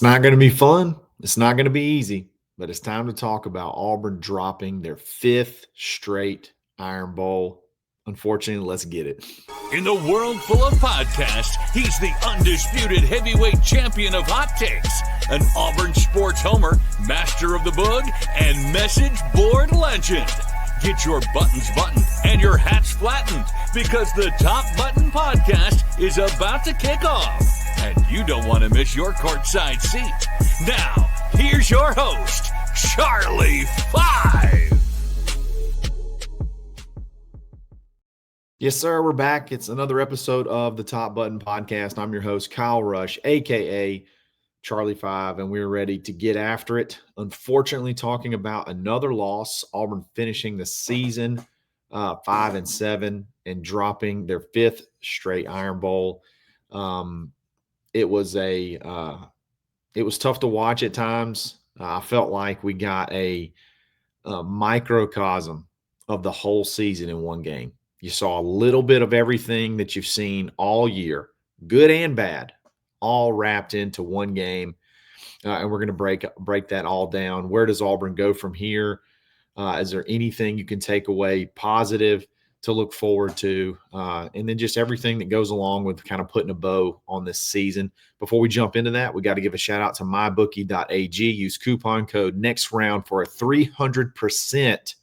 It's not going to be fun. It's not going to be easy, but it's time to talk about Auburn dropping their fifth straight Iron Bowl. Unfortunately, let's get it. In the world full of podcasts, he's the undisputed heavyweight champion of hot takes, an Auburn sports homer, master of the boog, and message board legend. Get your buttons buttoned and your hats flattened because the Top Button Podcast is about to kick off. And you don't want to miss your courtside seat. Now, here's your host, Charlie Five. Yes, sir. We're back. It's another episode of the Top Button Podcast. I'm your host, Kyle Rush, a.k.a. Charlie Five, and we're ready to get after it. Unfortunately, talking about another loss, Auburn finishing the season 5-7 and dropping their fifth straight Iron Bowl. It was tough to watch at times. I felt like we got a microcosm of the whole season in one game. You saw a little bit of everything that you've seen all year, good and bad, all wrapped into one game. And we're going to break that all down. Where does Auburn go from here? Is there anything you can take away positive to look forward to? And then just everything that goes along with kind of putting a bow on this season. Before we jump into that, we got to give a shout out to mybookie.ag. Use coupon code next round for a 300%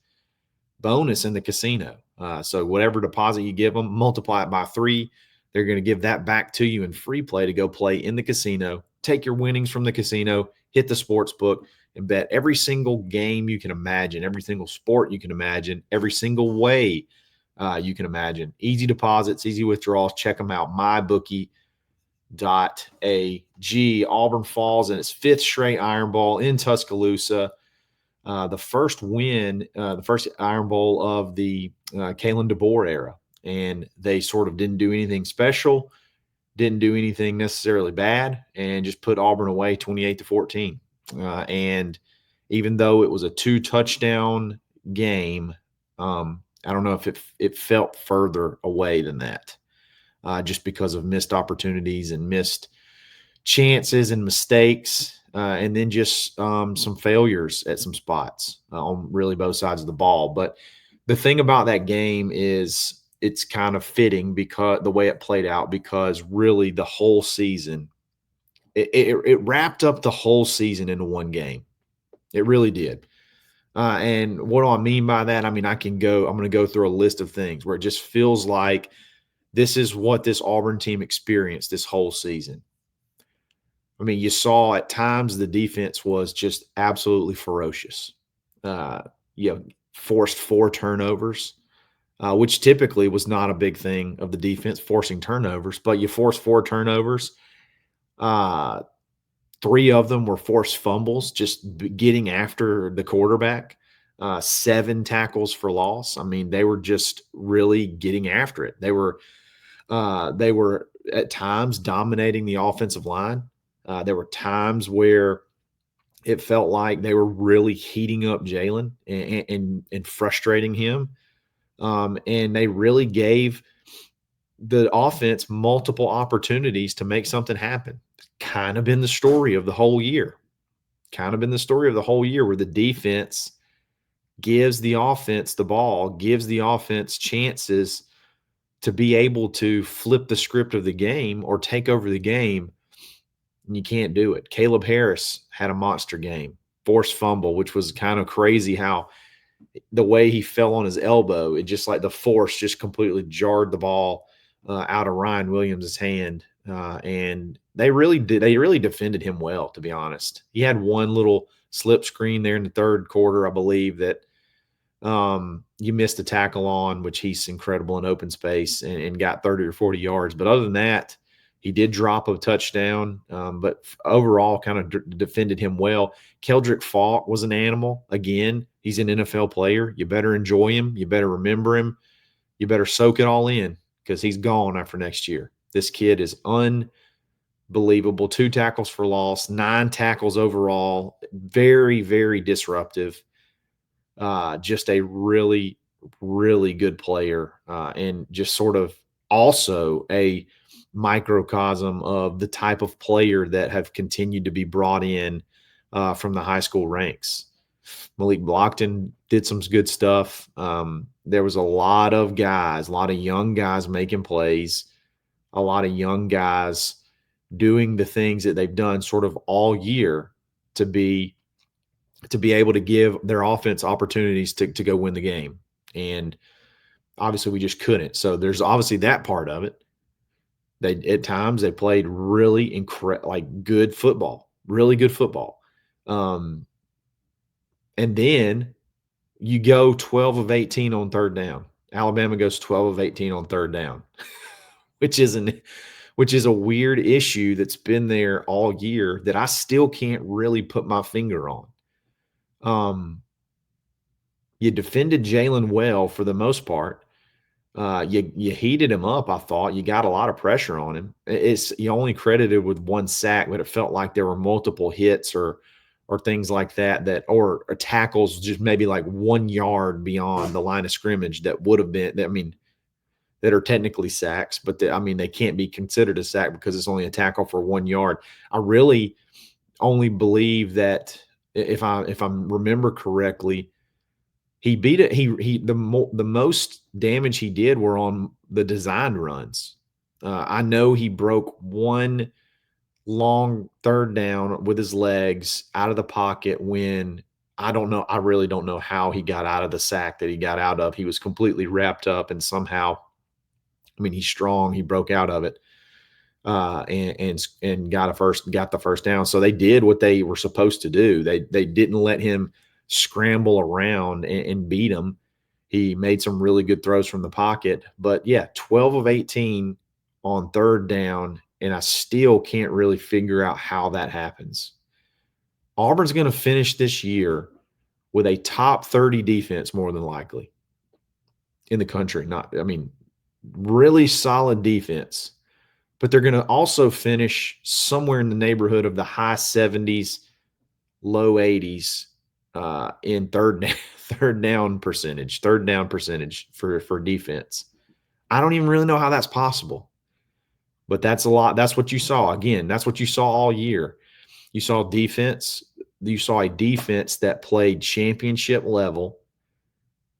bonus in the casino. So whatever deposit you give them, multiply it by 3. They're going to give that back to you in free play to go play in the casino. Take your winnings from the casino, hit the sports book, and bet every single game you can imagine, every single sport you can imagine, every single way you can imagine. Easy deposits, easy withdrawals. Check them out, mybookie.ag. Auburn falls in its fifth straight Iron Bowl in Tuscaloosa. The first win, the first Iron Bowl of the Kalen DeBoer era. And they sort of didn't do anything special, didn't do anything necessarily bad, and just put Auburn away 28-14. And even though it was a 2-touchdown game, I don't know if it felt further away than that, just because of missed opportunities and missed chances and mistakes. And then just some failures at some spots on really both sides of the ball. But the thing about that game is it's kind of fitting because the way it played out, because really the whole season, it wrapped up the whole season into one game. It really did. And what do I mean by that? I mean, I'm going to go through a list of things where it just feels like this is what this Auburn team experienced this whole season. I mean, you saw at times the defense was just absolutely ferocious. Forced 4 turnovers, which typically was not a big thing of the defense, forcing turnovers. But you forced 4 turnovers. 3 of them were forced fumbles, just getting after the quarterback. 7 tackles for loss. I mean, they were just really getting after it. They were at times dominating the offensive line. There were times where it felt like they were really heating up Jalen and frustrating him. And they really gave the offense multiple opportunities to make something happen. Kind of been the story of the whole year. Where the defense gives the offense the ball, gives the offense chances to be able to flip the script of the game or take over the game. And you can't do it. Caleb Harris had a monster game, forced fumble, which was kind of crazy how the way he fell on his elbow, it just like the force just completely jarred the ball out of Ryan Williams' hand. And they really defended him well, to be honest. He had one little slip screen there in the third quarter, I believe, that you missed a tackle on, which he's incredible in open space and got 30 or 40 yards. But other than that, he did drop a touchdown, but overall kind of defended him well. Keldrick Falk was an animal. Again, he's an NFL player. You better enjoy him. You better remember him. You better soak it all in because he's gone after next year. This kid is unbelievable. 2 tackles for loss, 9 tackles overall. Very, very disruptive. Just a really, really good player, and just sort of also a microcosm of the type of player that have continued to be brought in from the high school ranks. Malik Blockton did some good stuff. There was a lot of guys, a lot of young guys making plays, a lot of young guys doing the things that they've done sort of all year to be able to give their offense opportunities to go win the game. And obviously we just couldn't. So there's obviously that part of it. At times they played really good football, really good football. And then you go 12 of 18 on third down. Alabama goes 12 of 18 on third down, which is a weird issue that's been there all year that I still can't really put my finger on. You defended Jalen well for the most part. You heated him up, I thought. You got a lot of pressure on him. You only credited with one sack, but it felt like there were multiple hits or things like that or tackles just maybe like 1 yard beyond the line of scrimmage that would have been, that are technically sacks, but they can't be considered a sack because it's only a tackle for 1 yard. I really only believe that if I remember correctly, he beat it. The most damage he did were on the designed runs. I know he broke one long third down with his legs out of the pocket when I really don't know how he got out of the sack that he got out of. He was completely wrapped up and somehow, he's strong. He broke out of it and got the first down. So they did what they were supposed to do. They didn't let him scramble around and beat him. He made some really good throws from the pocket. But, 12 of 18 on third down, and I still can't really figure out how that happens. Auburn's going to finish this year with a top 30 defense more than likely in the country. Really solid defense. But they're going to also finish somewhere in the neighborhood of the high 70s, low 80s in third down percentage for defense. I don't even really know how that's possible, but that's a lot. That's what you saw. Again, that's what you saw all year. You saw defense. You saw a defense that played championship level,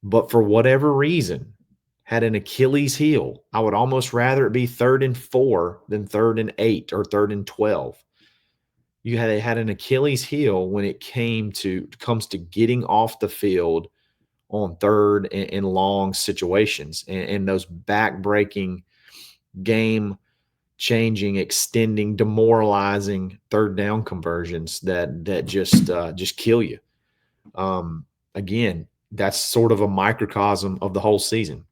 but for whatever reason had an Achilles heel. I would almost rather it be 3rd and 4 than 3rd and 8 or 3rd and 12. They had an Achilles heel when it comes to getting off the field on third and long situations and those back-breaking, game-changing, extending, demoralizing third down conversions that just kill you. Again, that's sort of a microcosm of the whole season.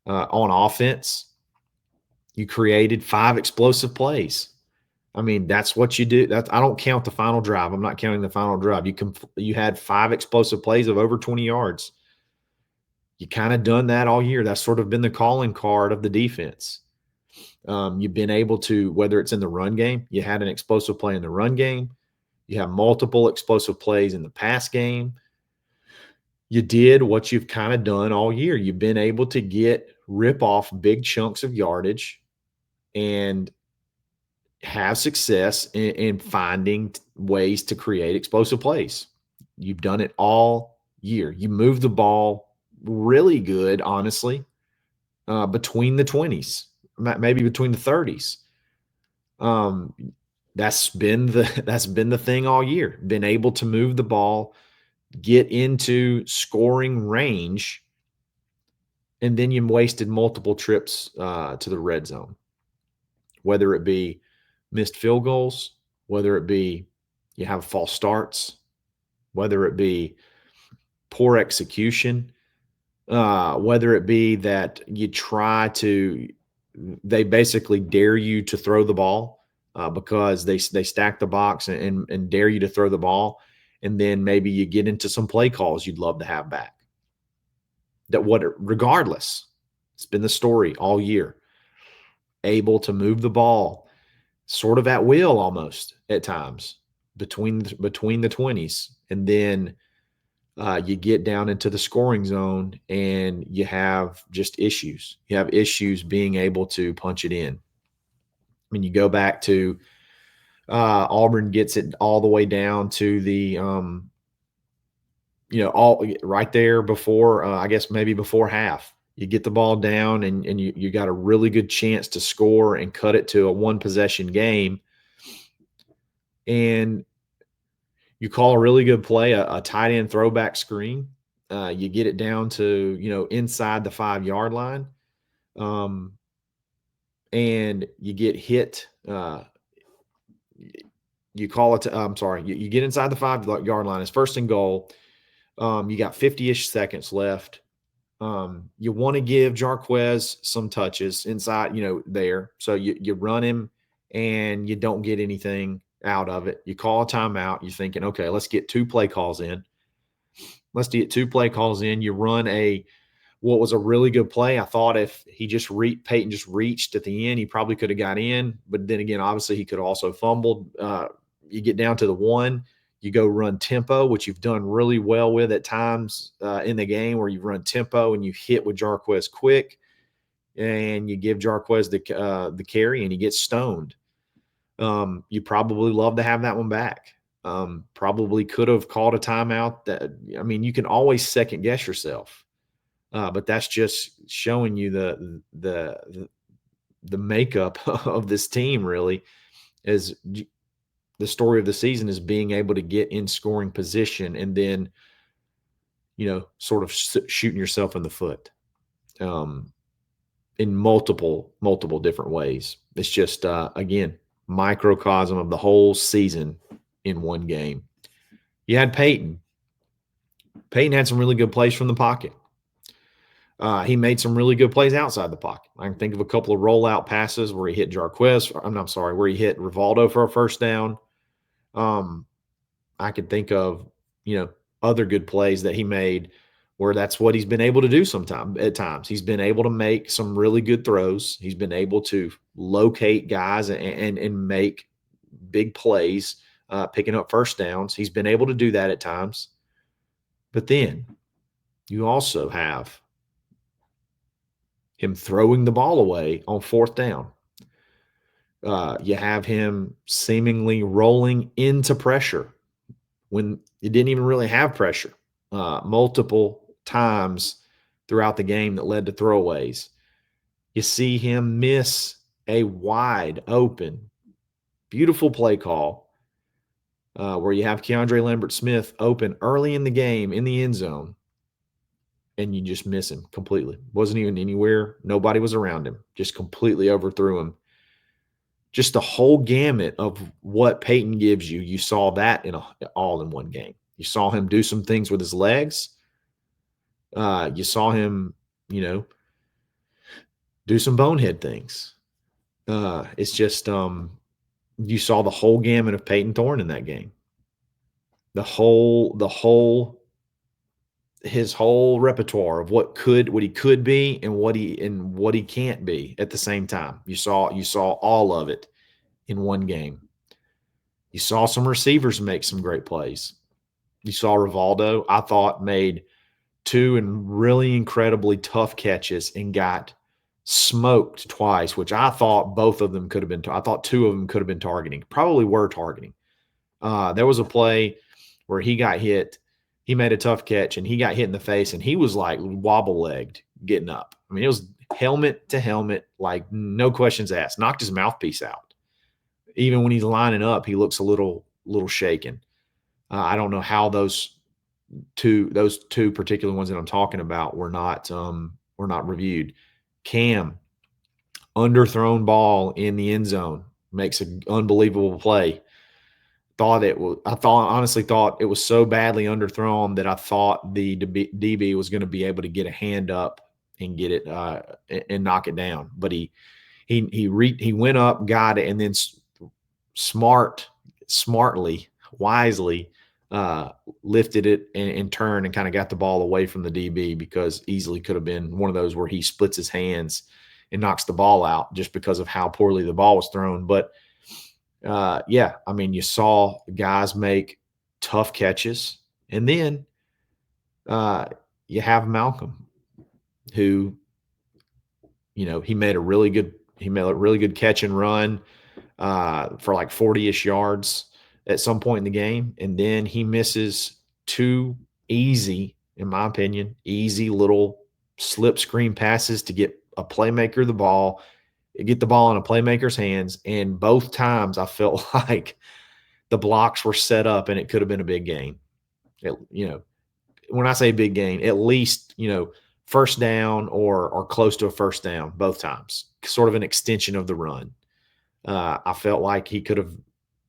On offense, you created 5 explosive plays. That's what you do. I don't count the final drive. I'm not counting the final drive. You had 5 explosive plays of over 20 yards. You kind of done that all year. That's sort of been the calling card of the defense. You've been able to, whether it's in the run game, you had an explosive play in the run game. You have multiple explosive plays in the pass game. You did what you've kind of done all year. You've been able to rip off big chunks of yardage and have success in finding ways to create explosive plays. You've done it all year. You move the ball really good, honestly, between the 20s, maybe between the 30s. That's been the thing all year. Been able to move the ball, get into scoring range, and then you wasted multiple trips to the red zone, whether it be missed field goals, whether it be you have false starts, whether it be poor execution, whether it be that they basically dare you to throw the ball because they stack the box and dare you to throw the ball. And then maybe you get into some play calls you'd love to have back. Regardless, it's been the story all year. Able to move the ball sort of at will almost at times between the 20s. And then you get down into the scoring zone and you have just issues. You have issues being able to punch it in. mean, you go back to Auburn gets it all the way down to the all right there before I guess maybe before half. You get the ball down and you got a really good chance to score and cut it to a one possession game. And you call a really good play, a tight end throwback screen. You get it down to, inside the 5-yard line. And you get hit. You call it, I'm sorry, you get inside the 5-yard line. It's first and goal. You got 50-ish seconds left. You want to give Jarquez some touches inside, there. So you run him and you don't get anything out of it. You call a timeout. You're thinking, okay, let's get 2 play calls in. You run what was a really good play. I thought if he Payton just reached at the end, he probably could have got in. But then again, obviously he could have also fumbled. You get down to the 1. You go run tempo, which you've done really well with at times in the game where you run tempo and you hit with Jarquez quick, and you give Jarquez the carry and he gets stoned. You probably love to have that one back. Probably could have called a timeout. You can always second guess yourself, but that's just showing you the makeup of this team. Really, is the story of the season is being able to get in scoring position and then, sort of shooting yourself in the foot in multiple different ways. It's just, again, microcosm of the whole season in one game. You had Payton. Payton had some really good plays from the pocket. He made some really good plays outside the pocket. I can think of a couple of rollout passes where he hit Jarquez. Where he hit Rivaldo for a first down. I could think of, other good plays that he made where that's what he's been able to do at times. He's been able to make some really good throws. He's been able to locate guys and make big plays, picking up first downs. He's been able to do that at times. But then you also have him throwing the ball away on 4th down. You have him seemingly rolling into pressure when you didn't even really have pressure multiple times throughout the game that led to throwaways. You see him miss a wide open, beautiful play call where you have Keandre Lambert-Smith open early in the game in the end zone, and you just miss him completely. Wasn't even anywhere. Nobody was around him. Just completely overthrew him. Just the whole gamut of what Payton gives you. You saw that all in one game. You saw him do some things with his legs. You saw him, do some bonehead things. It's just you saw the whole gamut of Payton Thorne in that game. His whole repertoire of what he could be and what he can't be at the same time. You saw all of it in one game. You saw some receivers make some great plays. You saw Rivaldo, I thought, made 2 really incredibly tough catches and got smoked twice, which I thought both of them could have been. I thought 2 of them could have been targeting. Probably were targeting. There was a play where he got hit. He made a tough catch, and he got hit in the face, and he was like wobble-legged getting up. It was helmet to helmet, like no questions asked. Knocked his mouthpiece out. Even when he's lining up, he looks a little shaken. I don't know how those two particular ones that I'm talking about were not reviewed. Cam, underthrown ball in the end zone, makes an unbelievable play. Honestly thought it was so badly underthrown that I thought the DB was going to be able to get a hand up and get it and knock it down. But he went up, got it, and then wisely lifted it and turned and kind of got the ball away from the DB, because easily could have been one of those where he splits his hands and knocks the ball out just because of how poorly the ball was thrown. But you saw guys make tough catches, and then you have Malcolm, who, he made a really good catch and run for like 40-ish yards at some point in the game. And then he misses two easy, in my opinion, easy little slip screen passes to get a playmaker the ball, get the ball in a playmaker's hands. And both times I felt like the blocks were set up and it could have been a big gain. When I say big gain, at least, first down or close to a first down both times, sort of an extension of the run. I felt like he could have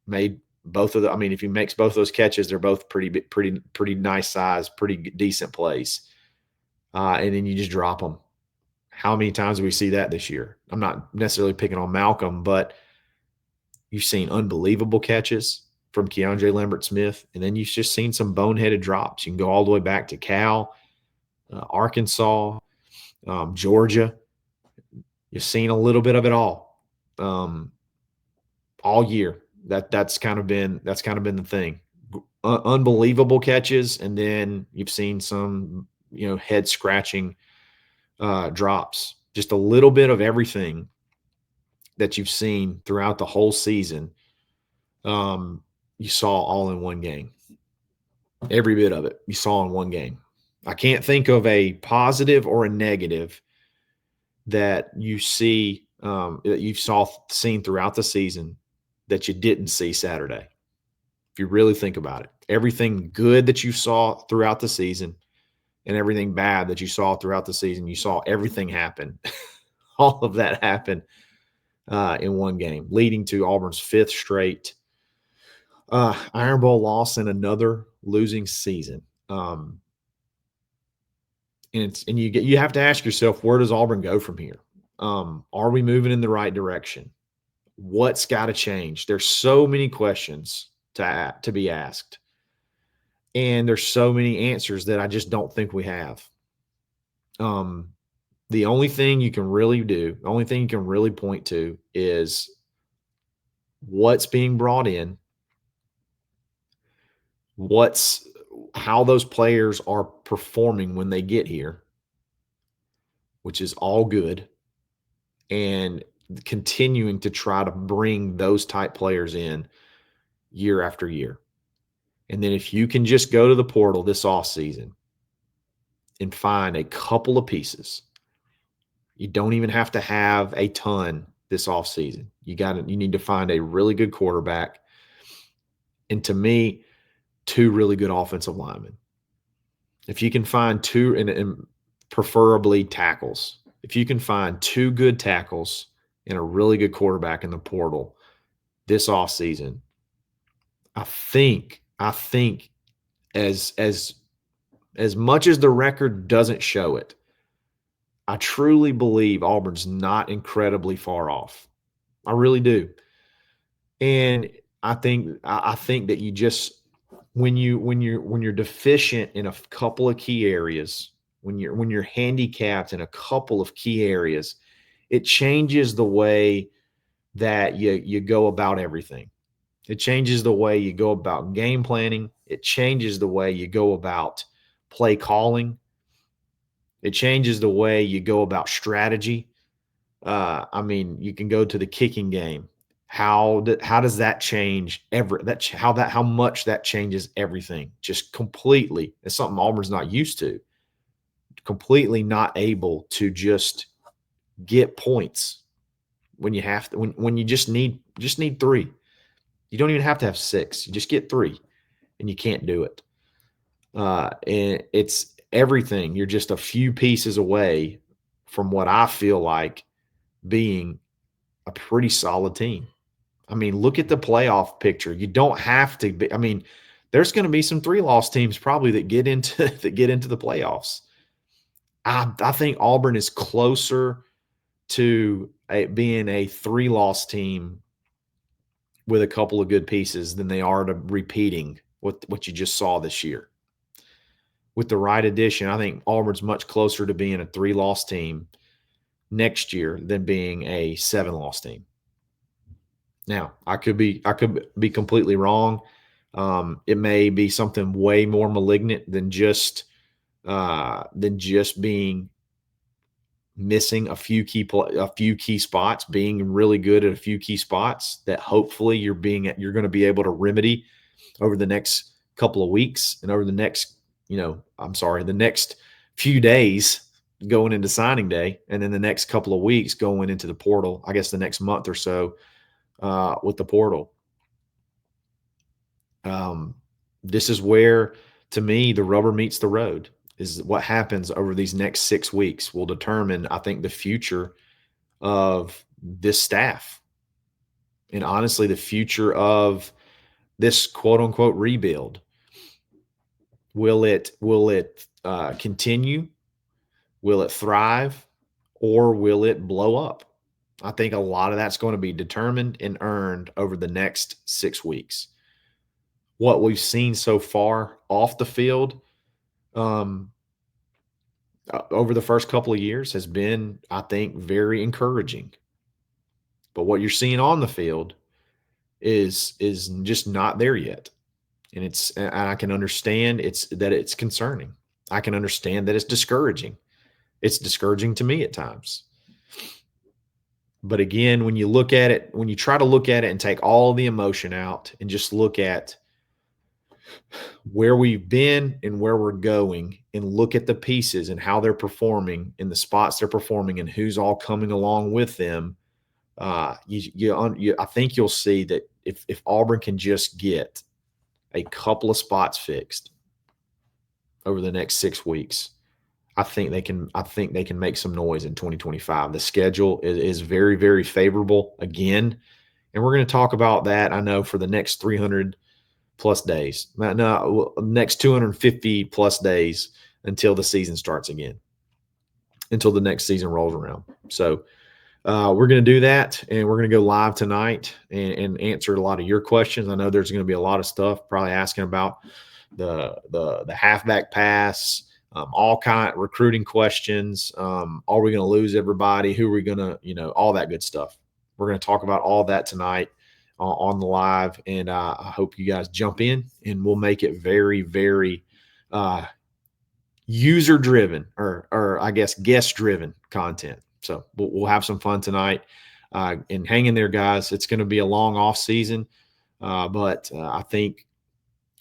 made both of the. I mean, if he makes both those catches, they're both pretty nice size, pretty decent plays. And then you just drop them. How many times do we see that this year? I'm not necessarily picking on Malcolm, but you've seen unbelievable catches from Keandre Lambert-Smith, and then you've just seen some boneheaded drops. You can go all the way back to Cal, Arkansas, Georgia. You've seen a little bit of it all year. That's kind of been the thing. Unbelievable catches, and then you've seen some head scratching drops. Just a little bit of everything that you've seen throughout the whole season. You saw all in one game. Every bit of it you saw in one game. I can't think of a positive or a negative that you see that you've seen throughout the season that you didn't see Saturday. If you really think about it, everything good that you saw throughout the season and everything bad that you saw throughout the season, you saw everything happen. All of that happened in one game, leading to Auburn's fifth straight Iron Bowl loss and another losing season. And you have to ask yourself, where does Auburn go from here? Are we moving in the right direction? What's got to change? There's so many questions to be asked, and there's so many answers that I just don't think we have. The only thing you can really do, the only thing you can really point to is what's being brought in, how those players are performing when they get here, which is all good, and continuing to try to bring those type players in year after year. And then if you can just go to the portal this offseason and find a couple of pieces, you don't even have to have a ton this offseason. You need to find a really good quarterback, and to me, two really good offensive linemen. If you can find two, and preferably tackles, if you can find two good tackles and a really good quarterback in the portal this offseason, I think as much as the record doesn't show it, I truly believe Auburn's not incredibly far off. I really do. And I think that you just, when you're deficient in a couple of key areas, when you're handicapped in a couple of key areas, it changes the way that you go about everything. It changes the way you go about game planning. It changes the way you go about play calling. It changes the way you go about strategy. You can go to the kicking game. How does that change how much that changes everything? Just completely. It's something Auburn's not used to. Completely not able to just get points when you have to, when you just need three. You don't even have to have six. You just get three, and you can't do it. And it's everything. You're just a few pieces away from what I feel like being a pretty solid team. I mean, look at the playoff picture. You don't have to be. I mean, there's going to be some 3-loss teams probably that get into the playoffs. I think Auburn is closer to being a 3-loss team with a couple of good pieces than they are to repeating what you just saw this year. With the right addition, I think Auburn's much closer to being a 3-loss team next year than being a 7-loss team. Now, I could be completely wrong. It may be something way more malignant than just being missing a few key spots, being really good at a few key spots that hopefully you're going to be able to remedy over the next couple of weeks and over the next, the next few days going into signing day, and then the next couple of weeks going into the portal, I guess the next month or so with the portal. This is where, to me, the rubber meets the road. Is what happens over these next 6 weeks will determine, I think, the future of this staff. And honestly, the future of this quote unquote rebuild. Will it continue? Will it thrive? Or will it blow up? I think a lot of that's going to be determined and earned over the next 6 weeks. What we've seen so far off the field over the first couple of years has been, I think, very encouraging. But what you're seeing on the field is just not there yet. And I can understand it's concerning. I can understand that it's discouraging. It's discouraging to me at times. But again, when you try to look at it and take all the emotion out and just look at where we've been and where we're going and look at the pieces and how they're performing in the spots they're performing and who's all coming along with them, I think you'll see that if Auburn can just get a couple of spots fixed over the next 6 weeks, I think they can make some noise in 2025. The schedule is very, very favorable again, and we're going to talk about that, I know, for the next 300 plus days. No, next 250 plus days until the season starts again, until the next season rolls around. So we're going to do that, and we're going to go live tonight and answer a lot of your questions. I know there's going to be a lot of stuff probably asking about the halfback pass, all kind of recruiting questions. Are we going to lose everybody? Who are we going to, all that good stuff. We're going to talk about all that tonight on the live, and I hope you guys jump in, and we'll make it very, very user-driven or I guess guest-driven content. So we'll have some fun tonight, and hang in there, guys. It's going to be a long off season, but I think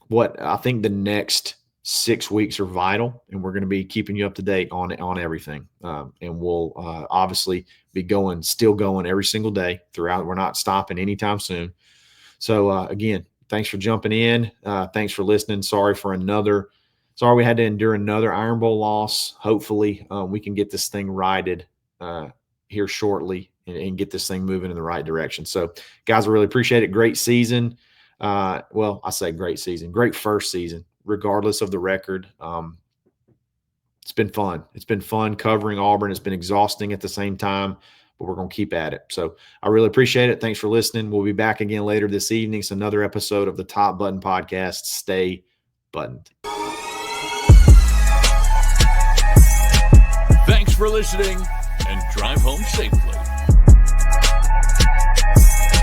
the next 6 weeks are vital, and we're going to be keeping you up to date on everything. And we'll obviously be still going every single day throughout. We're not stopping anytime soon. So again, thanks for jumping in. Thanks for listening. Sorry we had to endure another Iron Bowl loss. Hopefully we can get this thing righted here shortly and get this thing moving in the right direction. So guys, I really appreciate it. Great season. I say great season, great first season, regardless of the record. It's been fun. It's been fun covering Auburn. It's been exhausting at the same time, but we're going to keep at it. So I really appreciate it. Thanks for listening. We'll be back again later this evening. It's another episode of the Top Button Podcast. Stay buttoned. Thanks for listening, and drive home safely.